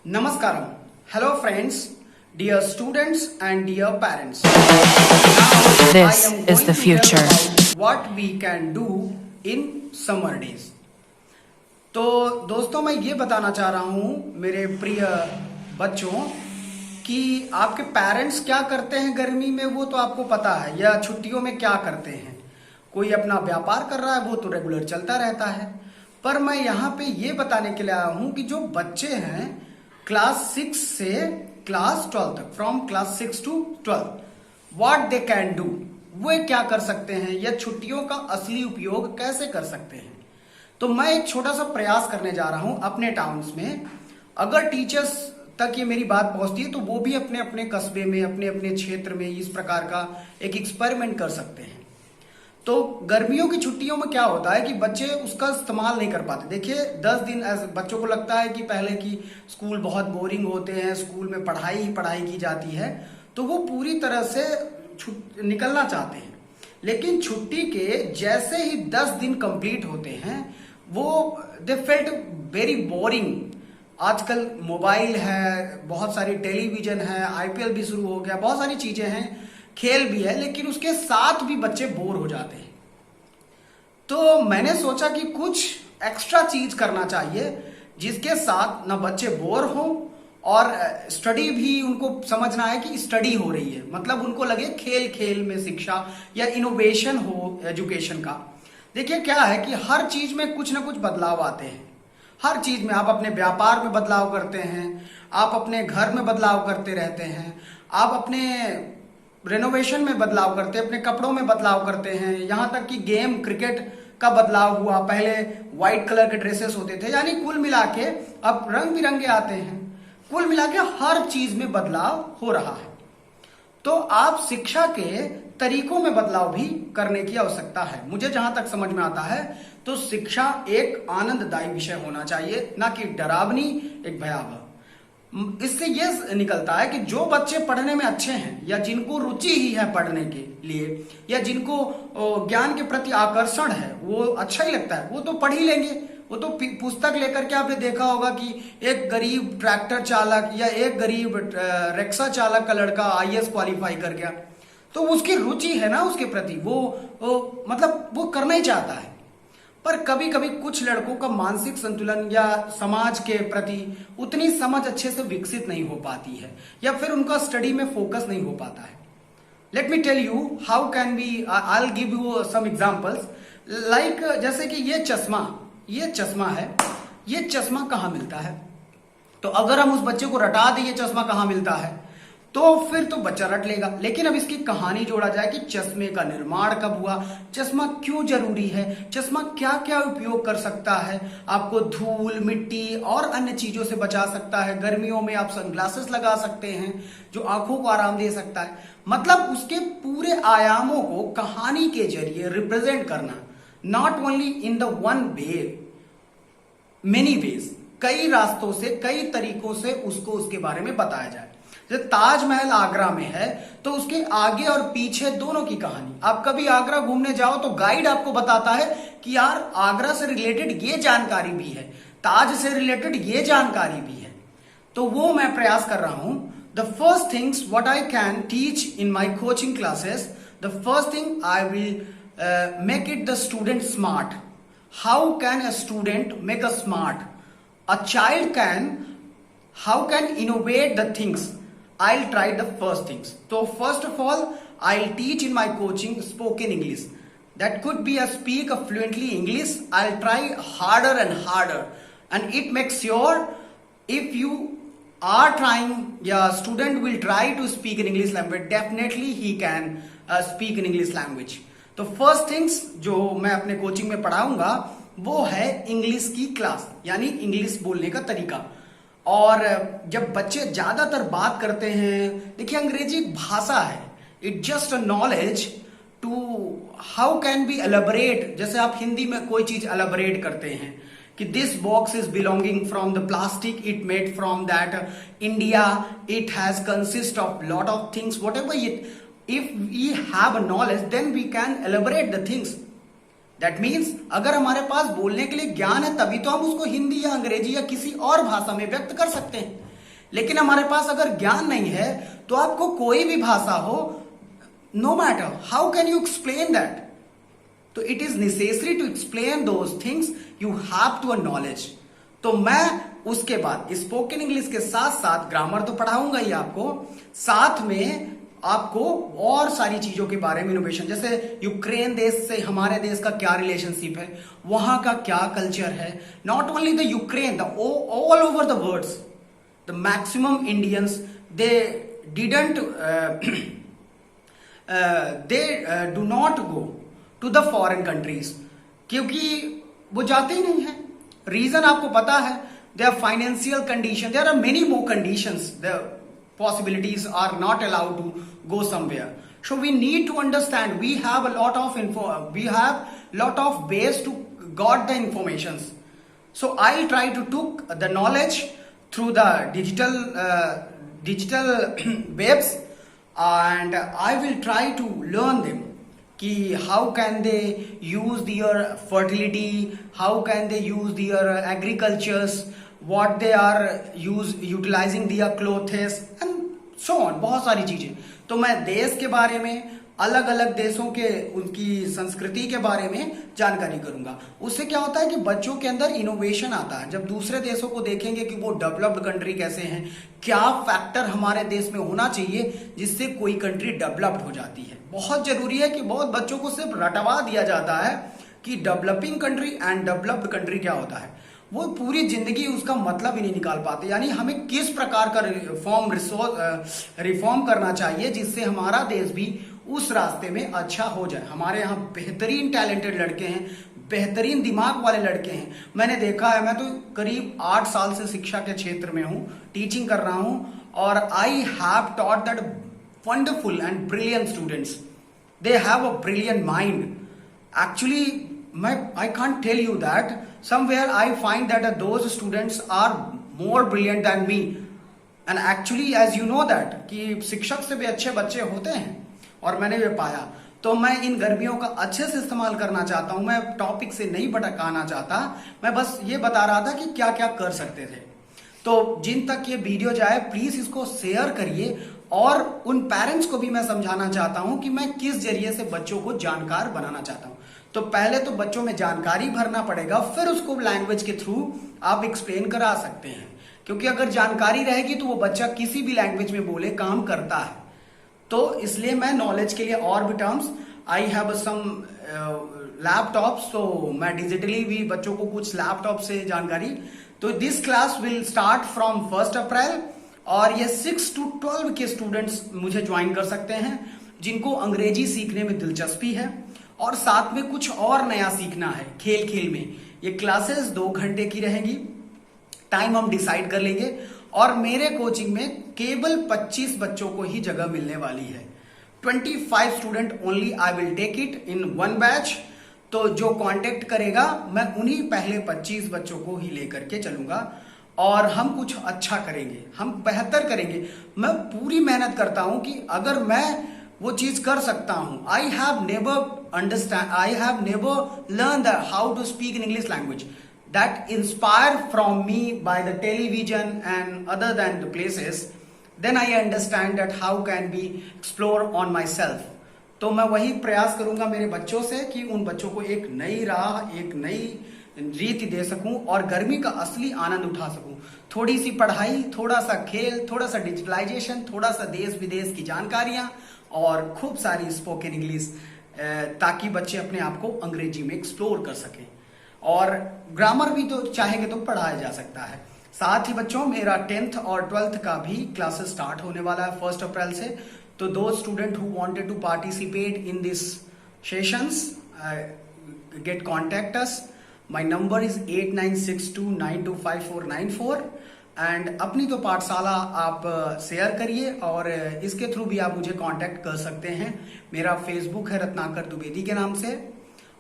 Namaskaram. Hello friends, dear students and dear parents. This is the future. What we can do in summer days. तो दोस्तों मैं ये बताना चाह रहा हूँ मेरे प्रिय बच्चों कि आपके पेरेंट्स क्या करते हैं गर्मी में वो तो आपको पता है, या छुट्टियों में क्या करते हैं। कोई अपना व्यापार कर रहा है वो तो रेगुलर चलता रहता है, पर मैं यहाँ पे ये बताने के लिए आया हूँ कि जो बच्चे हैं क्लास 6 से क्लास 12 तक, from class 6 to 12, what they can do, वे क्या कर सकते हैं या छुट्टियों का असली उपयोग कैसे कर सकते हैं। तो मैं एक छोटा सा प्रयास करने जा रहा हूं अपने टाउन्स में। अगर टीचर्स तक ये मेरी बात पहुंचती है तो वो भी अपने अपने कस्बे में, अपने अपने क्षेत्र में इस प्रकार का एक एक्सपेरिमेंट कर सकते हैं। तो गर्मियों की छुट्टियों में क्या होता है कि बच्चे उसका इस्तेमाल नहीं कर पाते। देखिए 10 दिन बच्चों को लगता है कि पहले की स्कूल बहुत बोरिंग होते हैं, स्कूल में पढ़ाई ही पढ़ाई की जाती है, तो वो पूरी तरह से निकलना चाहते हैं। लेकिन छुट्टी के जैसे ही 10 दिन कंप्लीट होते हैं वो दे फेल्ट वेरी बोरिंग। आजकल मोबाइल है, बहुत सारी टेलीविजन है, आईपीएल भी शुरू हो गया, बहुत सारी चीजें हैं, खेल भी है, लेकिन उसके साथ भी बच्चे बोर हो जाते हैं। तो मैंने सोचा कि कुछ एक्स्ट्रा चीज करना चाहिए जिसके साथ ना बच्चे बोर हों और स्टडी भी उनको समझना है कि स्टडी हो रही है, मतलब उनको लगे खेल खेल में शिक्षा या इनोवेशन हो एजुकेशन का। देखिए क्या है कि हर चीज में कुछ ना कुछ बदलाव आते हैं। हर चीज में आप अपने व्यापार में बदलाव करते हैं, आप अपने घर में बदलाव करते रहते हैं, आप अपने रेनोवेशन में बदलाव करते हैं, अपने कपड़ों में बदलाव करते हैं, यहाँ तक कि गेम क्रिकेट का बदलाव हुआ। पहले व्हाइट कलर के ड्रेसेस होते थे, यानी कुल मिला के अब रंग बिरंगे आते हैं। कुल मिला के हर चीज में बदलाव हो रहा है। तो आप शिक्षा के तरीकों में बदलाव भी करने की आवश्यकता है। मुझे जहां तक समझ में आता है तो शिक्षा एक आनंददायी विषय होना चाहिए, ना कि डरावनी, एक भयावह। इससे यह निकलता है कि जो बच्चे पढ़ने में अच्छे हैं या जिनको रुचि ही है पढ़ने के लिए, या जिनको ज्ञान के प्रति आकर्षण है, वो अच्छा ही लगता है, वो तो पढ़ ही लेंगे। वो तो पुस्तक लेकर के आपने देखा होगा कि एक गरीब ट्रैक्टर चालक या एक गरीब रिक्शा चालक का लड़का आईएएस क्वालिफाई कर गया, तो उसकी रुचि है ना उसके प्रति, वो मतलब वो करना ही चाहता है। पर कभी कभी कुछ लड़कों का मानसिक संतुलन या समाज के प्रति उतनी समझ अच्छे से विकसित नहीं हो पाती है, या फिर उनका स्टडी में फोकस नहीं हो पाता है। Let me tell you how can be, I will give you some examples. Like जैसे कि ये चश्मा है, ये चश्मा कहाँ मिलता है? तो अगर हम उस बच्चे को रटा दें ये चश्मा कहाँ मिलता है, तो फिर तो बच्चा रट लेगा। लेकिन अब इसकी कहानी जोड़ा जाए कि चश्मे का निर्माण कब हुआ, चश्मा क्यों जरूरी है, चश्मा क्या क्या उपयोग कर सकता है, आपको धूल, मिट्टी और अन्य चीजों से बचा सकता है, गर्मियों में आप सनग्लासेस लगा सकते हैं जो आंखों को आराम दे सकता है। मतलब उसके पूरे आयामों को कहानी के जरिए रिप्रेजेंट करना, not only in the one way, many ways, कई रास्तों से, कई तरीकों से उसको उसके बारे में बताया जाए। जैसे ताजमहल आगरा में है तो उसके आगे और पीछे दोनों की कहानी, आप कभी आगरा घूमने जाओ तो गाइड आपको बताता है कि यार आगरा से रिलेटेड ये जानकारी भी है, ताज से रिलेटेड ये जानकारी भी है। तो वो मैं प्रयास कर रहा हूं। The first things what I can teach in my coaching classes, the first thing I will make it the student smart. How can a student make a smart? A child can, how can innovate the things? I'll try the first things. So first of all, I'll teach in my coaching spoken English. That could be a speak a fluently English. I'll try harder and harder. And it makes sure if you are trying, yeah, student will try to speak in English language, definitely he can speak in English language. तो first things जो मैं अपने coaching में पढ़ाऊंगा वो है English की class, यानी इंग्लिश बोलने का तरीका। और जब बच्चे ज्यादातर बात करते हैं, देखिए अंग्रेजी भाषा है, it just a knowledge to how can be elaborate. जैसे आप हिंदी में कोई चीज एलेबरेट करते हैं कि this box is belonging from the plastic it made from that India, it has consist of lot of things, whatever it, if we have a knowledge then we can elaborate the things. That means अगर हमारे पास बोलने के लिए ज्ञान है तभी तो हम उसको हिंदी या अंग्रेजी या किसी और भाषा में व्यक्त कर सकते हैं। लेकिन हमारे पास अगर ज्ञान नहीं है तो आपको कोई भी भाषा हो, no matter how can you explain that, तो it is necessary to explain those things, you have to a knowledge. तो मैं उसके बाद स्पोकन इंग्लिश के साथ साथ ग्रामर तो पढ़ाऊंगा ही आपको, साथ में आपको और सारी चीजों के बारे में इनोवेशन, जैसे यूक्रेन देश से हमारे देश का क्या रिलेशनशिप है, वहां का क्या कल्चर है, not only the Ukraine, the all over the world, the maximum Indians they didn't they do not go to the foreign countries, क्योंकि वो जाते ही नहीं है। रीजन आपको पता है, their financial condition, there are many more conditions, the possibilities are not allowed to go somewhere. So we need to understand, we have a lot of lot of ways to got the informations. So I try to took the knowledge through the digital webs, and I will try to learn them कि how can they use their fertility, how can they use their agricultures, what they are utilizing their clothes and so on, बहुत सारी चीजें। तो मैं देश के बारे में, अलग अलग देशों के उनकी संस्कृति के बारे में जानकारी करूंगा। उससे क्या होता है कि बच्चों के अंदर इनोवेशन आता है। जब दूसरे देशों को देखेंगे कि वो डेवलप्ड कंट्री कैसे हैं, क्या फैक्टर हमारे देश में होना चाहिए जिससे कोई कंट्री डेवलप्ड हो जाती है। बहुत जरूरी है कि बहुत बच्चों को सिर्फ रटवा दिया जाता है कि developing country and developed country क्या होता है, वो पूरी जिंदगी उसका मतलब ही नहीं निकाल पाते। यानी हमें किस प्रकार का रिफॉर्म करना चाहिए जिससे हमारा देश भी उस रास्ते में अच्छा हो जाए। हमारे यहाँ बेहतरीन टैलेंटेड लड़के हैं, बेहतरीन दिमाग वाले लड़के हैं। मैंने देखा है, मैं तो करीब 8 साल से शिक्षा के क्षेत्र में हूँ, टीचिंग कर रहा हूँ, और I have taught that wonderful and brilliant students, they have a brilliant mind. Actually I can't tell you that. Somewhere I find that those students are more brilliant than me. And actually, as you know that, कि शिक्षक से भी अच्छे बच्चे होते हैं, और मैंने ये पाया। तो मैं इन गर्मियों का अच्छे से इस्तेमाल करना चाहता हूं। मैं टॉपिक से नहीं भटकाना चाहता, मैं बस ये बता रहा था कि क्या क्या कर सकते थे। तो जिन तक ये वीडियो जाए प्लीज इसको शेयर करिए, और उन पेरेंट्स को भी मैं समझाना चाहता हूं कि मैं किस जरिए से बच्चों को जानकार बनाना चाहता हूं। तो पहले तो बच्चों में जानकारी भरना पड़ेगा, फिर उसको लैंग्वेज के थ्रू आप एक्सप्लेन करा सकते हैं। क्योंकि अगर जानकारी रहेगी तो वो बच्चा किसी भी लैंग्वेज में बोले काम करता है। तो इसलिए मैं नॉलेज के लिए और भी terms, I have some laptop, तो मैं डिजिटली भी बच्चों को कुछ लैपटॉप से जानकारी। तो this class will start from 1 अप्रैल, और ये 6 to 12 के स्टूडेंट्स मुझे ज्वाइन कर सकते हैं जिनको अंग्रेजी सीखने में दिलचस्पी है और साथ में कुछ और नया सीखना है खेल खेल में। ये क्लासेस 2 घंटे की रहेंगी, टाइम हम डिसाइड कर लेंगे, और मेरे कोचिंग में केवल 25 बच्चों को ही जगह मिलने वाली है। 25 student only I will take it in 1 batch. तो जो कांटेक्ट करेगा मैं उन्हीं पहले 25 बच्चों को ही लेकर के चलूंगा, और हम कुछ अच्छा करेंगे, हम बेहतर करेंगे। मैं पूरी मेहनत करता हूं कि अगर मैं वो चीज कर सकता हूं, I have never learn how to speak in English language, that inspire from me by the television and other than the places, then I understand that how can be explore on myself. तो मैं वही प्रयास करूंगा मेरे बच्चों से कि उन बच्चों को एक नई राह, एक नई रीति दे सकूं और गर्मी का असली आनंद उठा सकूं। थोड़ी सी पढ़ाई, थोड़ा सा खेल, थोड़ा सा डिजिटलाइजेशन, थोड़ा सा देश विदेश की जानकारियां, और खूब सारी स्पोकन इंग्लिश, ताकि बच्चे अपने आप को अंग्रेजी में एक्सप्लोर कर सकें। और ग्रामर भी तो चाहेंगे तो पढ़ाया जा सकता है। साथ ही बच्चों, मेरा 10th और 12th का भी क्लासेस स्टार्ट होने वाला है 1 अप्रैल से। तो दो student who wanted to participate in this sessions get contact us. My number is 8962925494, and अपनी तो पाठशाला आप शेयर करिए, और इसके थ्रू भी आप मुझे कांटेक्ट कर सकते हैं। मेरा फेसबुक है रत्नाकर द्विवेदी के नाम से,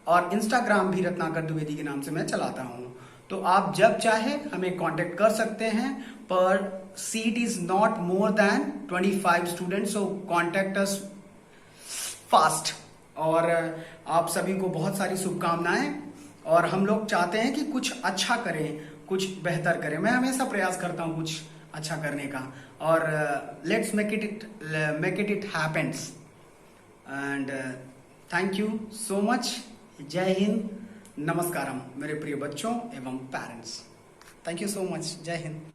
और इंस्टाग्राम भी रत्नाकर द्विवेदी के नाम से मैं चलाता हूं। तो आप जब चाहे हमें कांटेक्ट कर सकते हैं, पर seat is not more than 25 students, so contact us fast. और आप सभी को बहुत सारी शुभकामनाएं, और हम लोग चाहते हैं कि कुछ अच्छा करें, कुछ बेहतर करें। मैं हमेशा प्रयास करता हूं कुछ अच्छा करने का, और let's make it happens. And thank you so much. जय हिंद, नमस्कारम मेरे प्रिय बच्चों एवं parents. Thank you so much. जय हिंद।